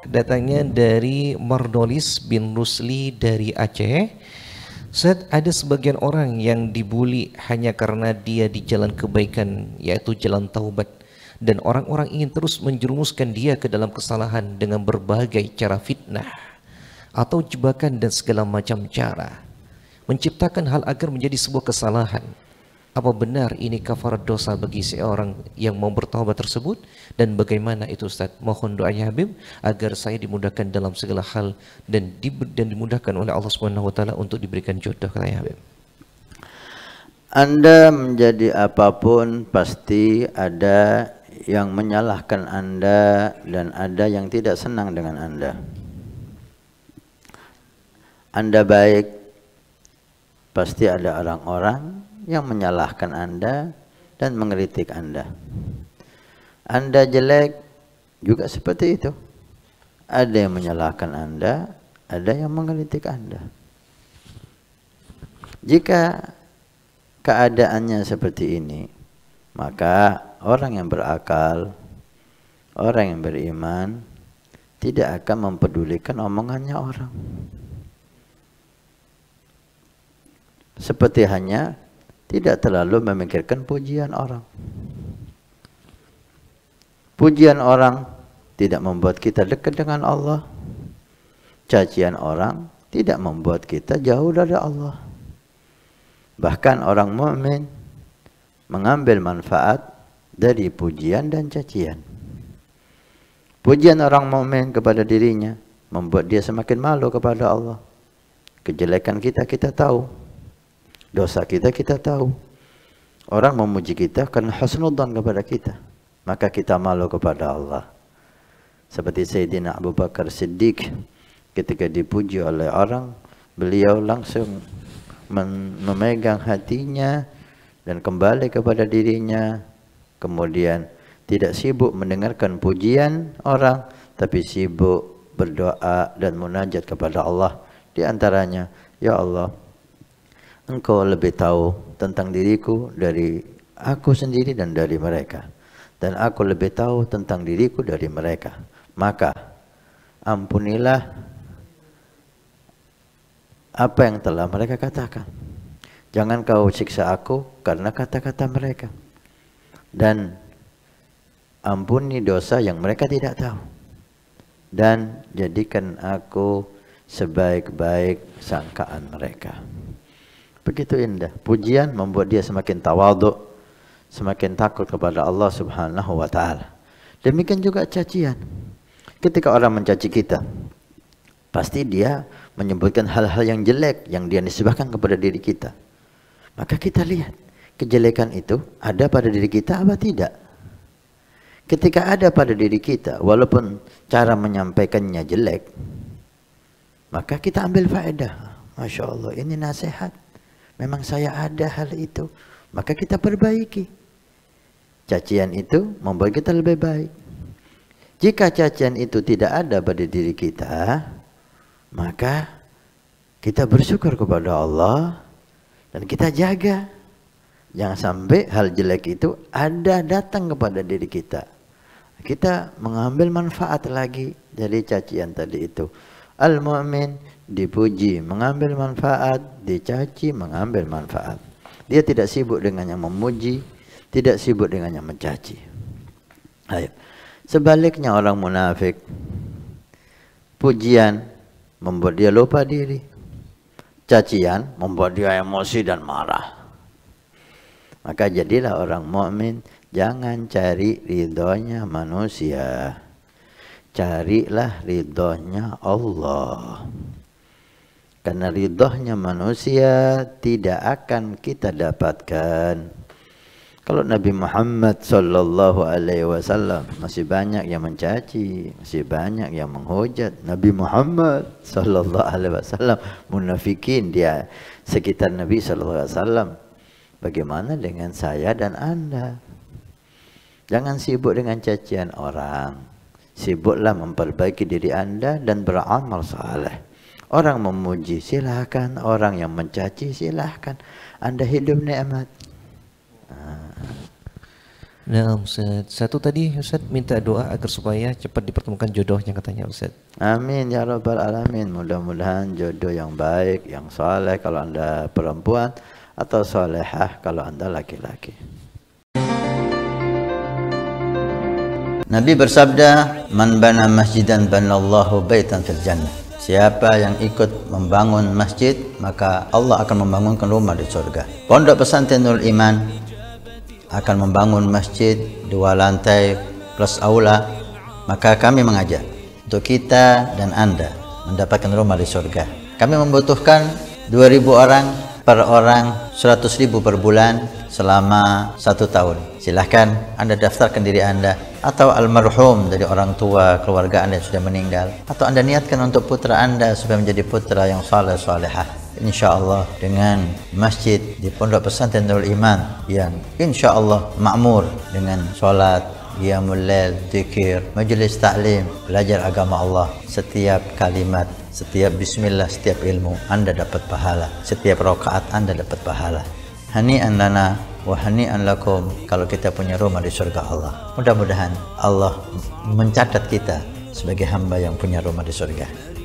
datangnya dari Mardolis bin Rusli dari Aceh. Saat ada sebagian orang yang dibuli hanya karena dia di jalan kebaikan, yaitu jalan taubat, dan orang-orang ingin terus menjerumuskan dia ke dalam kesalahan dengan berbagai cara fitnah atau jebakan dan segala macam cara, menciptakan hal agar menjadi sebuah kesalahan. Apa benar ini kafarat dosa bagi seorang yang mau bertaubat tersebut? Dan bagaimana itu Ustaz? Mohon doanya Habib agar saya dimudahkan dalam segala hal dan dimudahkan oleh Allah Subhanahu wa taala untuk diberikan jodoh, katanya Habib. Anda menjadi apapun pasti ada yang menyalahkan Anda dan ada yang tidak senang dengan Anda. Anda baik, pasti ada orang-orang yang menyalahkan Anda dan mengkritik Anda. Anda jelek juga seperti itu. Ada yang menyalahkan Anda, ada yang mengkritik Anda. Jika keadaannya seperti ini, maka orang yang berakal, orang yang beriman tidak akan mempedulikan omongannya orang. Seperti hanya tidak terlalu memikirkan pujian orang. Pujian orang tidak membuat kita dekat dengan Allah. Cacian orang tidak membuat kita jauh dari Allah. Bahkan orang mukmin mengambil manfaat dari pujian dan cacian. Pujian orang mukmin kepada dirinya membuat dia semakin malu kepada Allah. Kejelekan kita tahu. Dosa kita tahu. Orang memuji kita karena husnudzan kepada kita, maka kita malu kepada Allah. Seperti Sayyidina Abu Bakar Siddiq, ketika dipuji oleh orang, beliau langsung memegang hatinya dan kembali kepada dirinya. Kemudian tidak sibuk mendengarkan pujian orang, tapi sibuk berdoa dan munajat kepada Allah. Di antaranya, ya Allah, Engkau lebih tahu tentang diriku dari aku sendiri dan dari mereka. Dan aku lebih tahu tentang diriku dari mereka. Maka ampunilah apa yang telah mereka katakan. Jangan kau siksa aku karena kata-kata mereka. Dan ampuni dosa yang mereka tidak tahu. Dan jadikan aku sebaik-baik sangkaan mereka. Begitu indah. Pujian membuat dia semakin tawadhu, semakin takut kepada Allah Subhanahu wa taala. Demikian juga cacian. Ketika orang mencaci kita, pasti dia menyebutkan hal-hal yang jelek yang dia nisbahkan kepada diri kita. Maka kita lihat, kejelekan itu ada pada diri kita apa tidak? Ketika ada pada diri kita, walaupun cara menyampaikannya jelek, maka kita ambil faedah. Masya Allah, ini nasihat. Memang saya ada hal itu, maka kita perbaiki. Cacian itu membuat kita lebih baik. Jika cacian itu tidak ada pada diri kita, maka kita bersyukur kepada Allah dan kita jaga. Jangan sampai hal jelek itu ada datang kepada diri kita. Kita mengambil manfaat lagi dari cacian tadi itu. Al-mu'min dipuji, mengambil manfaat, dicaci, mengambil manfaat. Dia tidak sibuk dengan yang memuji, tidak sibuk dengan yang mencaci. Ayo. Sebaliknya orang munafik, pujian membuat dia lupa diri, cacian membuat dia emosi dan marah. Maka jadilah orang mukmin, jangan cari ridhonya manusia. Carilah ridhonya Allah. Karena ridhonya manusia tidak akan kita dapatkan. Kalau Nabi Muhammad sallallahu alaihi wasallam masih banyak yang mencaci, masih banyak yang menghujat. Nabi Muhammad sallallahu alaihi wasallam, munafikin dia sekitar Nabi sallallahu alaihi wasallam. Bagaimana dengan saya dan Anda? Jangan sibuk dengan cacian orang. Sibuklah memperbaiki diri Anda dan beramal saleh. Orang memuji silahkan, orang yang mencaci silahkan. Anda hidup nikmat. Nah, Ustaz. Satu tadi Ustaz minta doa agar supaya cepat dipertemukan jodohnya katanya Ustaz. Amin ya rabbal alamin. Mudah-mudahan jodoh yang baik, yang soleh kalau anda perempuan, atau solehah kalau anda laki-laki. Nabi bersabda, "Man bana masjidan banallahu baitan fil jannah." Siapa yang ikut membangun masjid, maka Allah akan membangunkan rumah di surga. Pondok Pesantren Nurul Iman akan membangun masjid 2 lantai plus aula. Maka kami mengajak untuk kita dan anda mendapatkan rumah di surga. Kami membutuhkan 2.000 orang, per orang 100.000 per bulan selama 1 tahun. Silahkan anda daftarkan diri anda, atau almarhum dari orang tua keluarga anda yang sudah meninggal, atau anda niatkan untuk putra anda supaya menjadi putra yang saleh salehah. InsyaAllah dengan masjid di Pondok Pesantren Nurul Iman yang insyaAllah makmur dengan sholat, qiyamul lail, zikir, majelis taklim, belajar agama Allah. Setiap kalimat, setiap bismillah, setiap ilmu anda dapat pahala, setiap rakaat anda dapat pahala. Hani'an lana wa hani'an lakum kalau kita punya rumah di surga Allah. Mudah-mudahan Allah mencatat kita sebagai hamba yang punya rumah di surga.